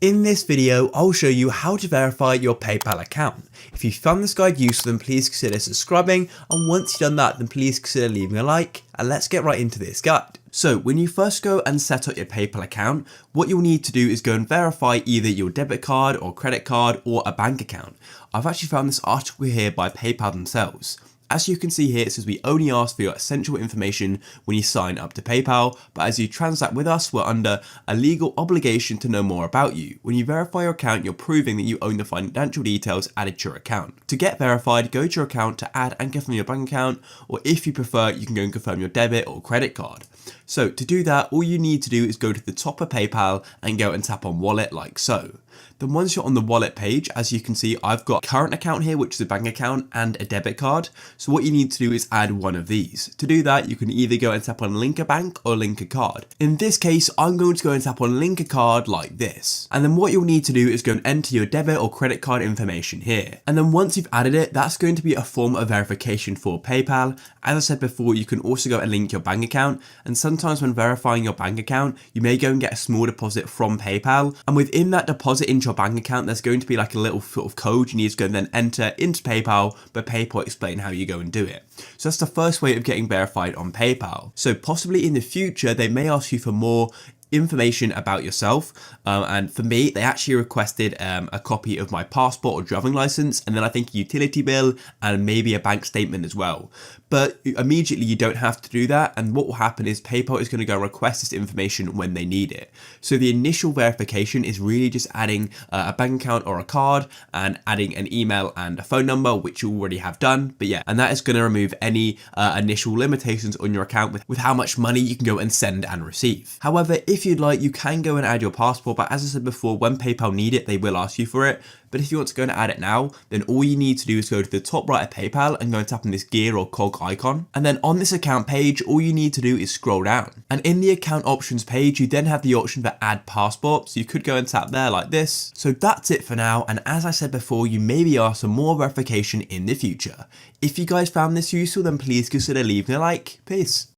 In this video, I'll show you how to verify your PayPal account. If you found this guide useful, then please consider subscribing, and once you've done that, then please consider leaving a like, and let's get right into this guide. So when you first go and set up your PayPal account, what you'll need to do is go and verify either your debit card or credit card or a bank account. I've actually found this article here by PayPal themselves. As you can see here, it says we only ask for your essential information when you sign up to PayPal, but as you transact with us, we're under a legal obligation to know more about you. When you verify your account, you're proving that you own the financial details added to your account. To get verified, go to your account to add and confirm your bank account, or if you prefer, you can go and confirm your debit or credit card. So to do that, all you need to do is go to the top of PayPal and go and tap on wallet like so. Then once you're on the wallet page, as you can see, I've got a current account here, which is a bank account and a debit card. So what you need to do is add one of these. To do that, you can either go and tap on link a bank or link a card. In this case, I'm going to go and tap on link a card like this. And then what you'll need to do is go and enter your debit or credit card information here. And then once you've added it, that's going to be a form of verification for PayPal. As I said before, you can also go and link your bank account. And sometimes when verifying your bank account, you may go and get a small deposit from PayPal. And within that deposit into your bank account, there's going to be like a little sort of code you need to go and then enter into PayPal, but PayPal will explain how you go and do it. So that's the first way of getting verified on PayPal. So possibly in the future, they may ask you for more information about yourself, and for me they actually requested a copy of my passport or driving license, and then I think a utility bill and maybe a bank statement as well. But immediately you don't have to do that, and what will happen is PayPal is going to go request this information when they need it. So the initial verification is really just adding a bank account or a card and adding an email and a phone number, which you already have done. But yeah, and that is going to remove any initial limitations on your account with how much money you can go and send and receive. However, if you'd like, you can go and add your passport, but as I said before, when PayPal need it, they will ask you for it. But if you want to go and add it now, then all you need to do is go to the top right of PayPal and go and tap on this gear or cog icon. And then on this account page, all you need to do is scroll down. And in the account options page, you then have the option for add passport. So you could go and tap there like this. So that's it for now. And as I said before, you may be asked for more verification in the future. If you guys found this useful, then please consider leaving a like. Peace.